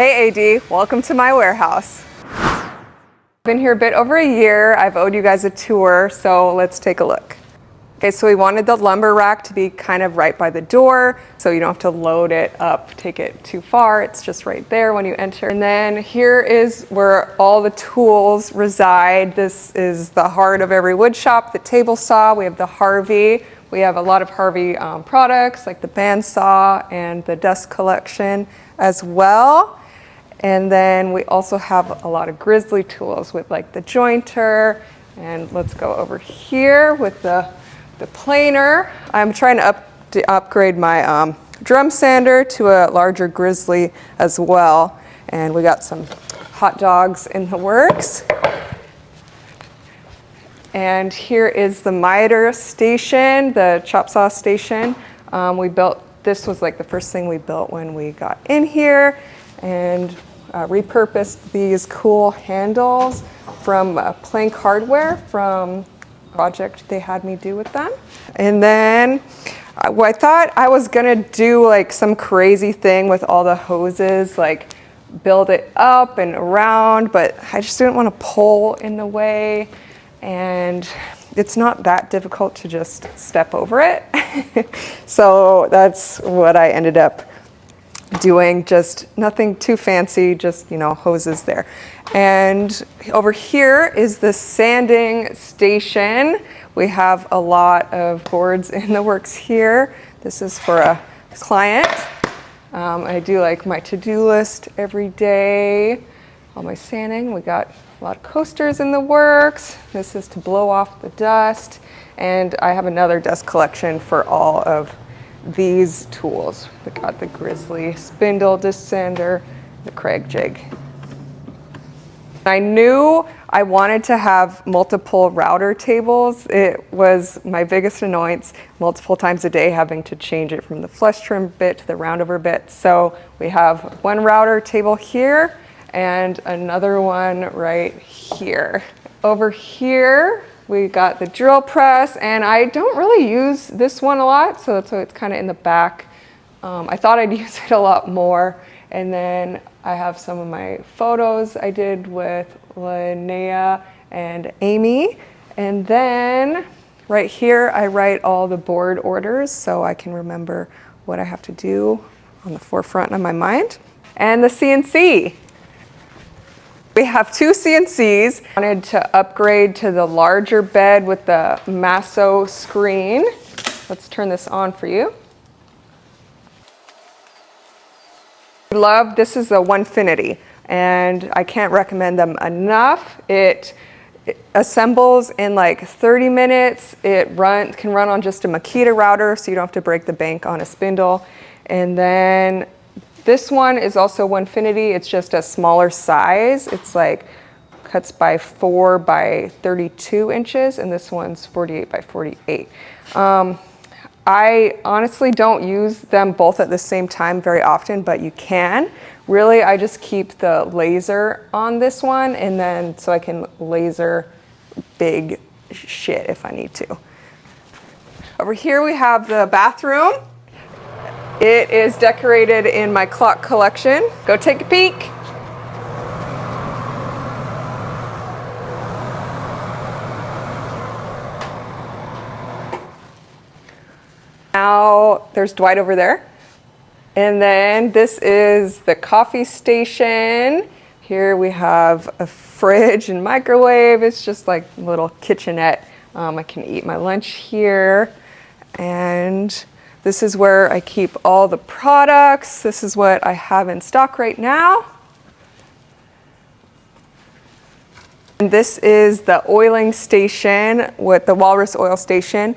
Hey AD, welcome to my warehouse. Been here a bit over a year. I've owed you guys a tour, so let's take a look. Okay, so we wanted the lumber rack to be kind of right by the door, so you don't have to load it up, take it too far. It's just right there when you enter. And then here is where all the tools reside. This is the heart of every wood shop, the table saw. We have the Harvey. We have a lot of Harvey products like the bandsaw and the dust collection as well. And then we also have a lot of grizzly tools with like the jointer. And let's go over here with the planer. I'm trying to upgrade my drum sander to a larger grizzly as well. And we got some hot dogs in the works. And here is the miter station, the chop saw station. This was like the first thing we built when we got in here, and repurposed these cool handles from Plank Hardware from a project they had me do with them. And then I thought I was gonna do like some crazy thing with all the hoses, like build it up and around, but I just didn't want to pull in the way. And it's not that difficult to just step over it. So that's what I ended up doing, just nothing too fancy, just, you know, hoses there. And over here is the sanding station. We have a lot of boards in the works here. This is for a client. I do like my to-do list every day, all my sanding. We got a lot of coasters in the works. This is to blow off the dust. And I have another dust collection for all of these tools. We got the Grizzly spindle disc sander, the Craig jig. I knew I wanted to have multiple router tables. It was my biggest annoyance, multiple times a day having to change it from the flush trim bit to the roundover bit. So we have one router table here and another one right here. Over here, we got the drill press, and I don't really use this one a lot, so that's why it's kind of in the back. I thought I'd use it a lot more. And then I have some of my photos I did with Linnea and Amy. And then right here, I write all the board orders so I can remember what I have to do on the forefront of my mind. And the CNC. We have two CNCs. I wanted to upgrade to the larger bed with the Masso screen. Let's turn this on for you. This is a Onefinity, and I can't recommend them enough. It assembles in like 30 minutes. It can run on just a Makita router, so you don't have to break the bank on a spindle. And then this one is also Onefinity. It's just a smaller size. It's like cuts by 4 by 32 inches, and this one's 48 by 48. I honestly don't use them both at the same time very often, but you can. Really, I just keep the laser on this one, and then so I can laser big shit if I need to. Over here we have the bathroom. It is decorated in my clock collection. Go take a peek. Now there's Dwight over there. And then this is the coffee station. Here we have a fridge and microwave. It's just like a little kitchenette. I can eat my lunch here. And this is where I keep all the products. This is what I have in stock right now. And this is the oiling station with the Walrus oil station.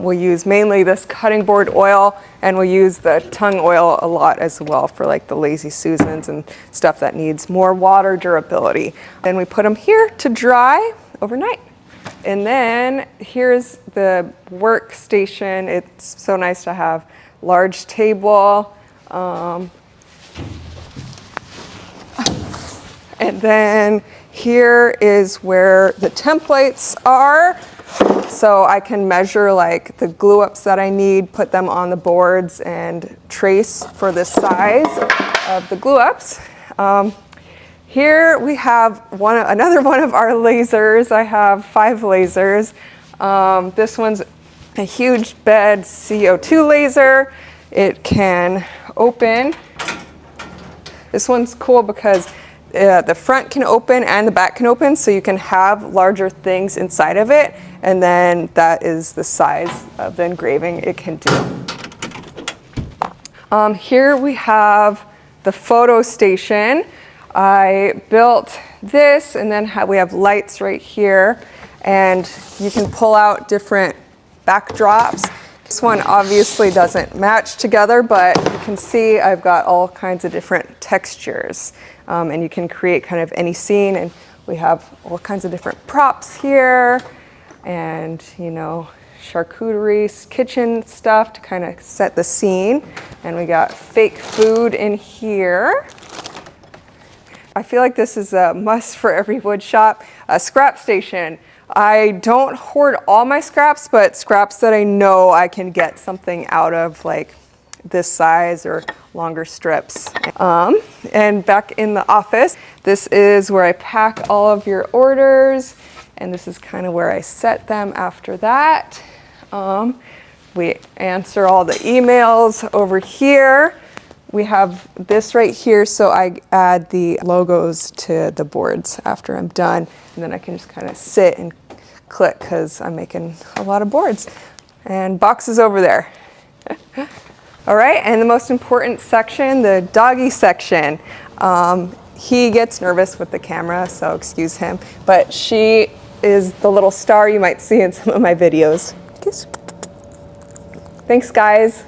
We use mainly this cutting board oil, and we use the tongue oil a lot as well for like the Lazy Susans and stuff that needs more water durability. Then we put them here to dry overnight. And then here's the workstation. It's so nice to have large table. And then here is where the templates are. So I can measure like the glue ups that I need, put them on the boards and trace for the size of the glue ups. Here we have another one of our lasers. I have 5 lasers. This one's a huge bed CO2 laser. It can open. This one's cool because the front can open and the back can open, so you can have larger things inside of it, and then that is the size of the engraving it can do. Here we have the photo station. I built this, and then we have lights right here, and you can pull out different backdrops. This one obviously doesn't match together, but you can see I've got all kinds of different textures, and you can create kind of any scene, and we have all kinds of different props here, and you know, charcuterie, kitchen stuff to kind of set the scene. And we got fake food in here. I feel like this is a must for every wood shop. A scrap station. I don't hoard all my scraps, but scraps that I know I can get something out of, like this size or longer strips. And back in the office, this is where I pack all of your orders, and this is kind of where I set them after that. We answer all the emails over here. We have this right here, so I add the logos to the boards after I'm done, and then I can just kind of sit and click because I'm making a lot of boards. And boxes over there. All right, and the most important section, the doggy section. He gets nervous with the camera, so excuse him, but she is the little star you might see in some of my videos. Kiss. Thanks, guys.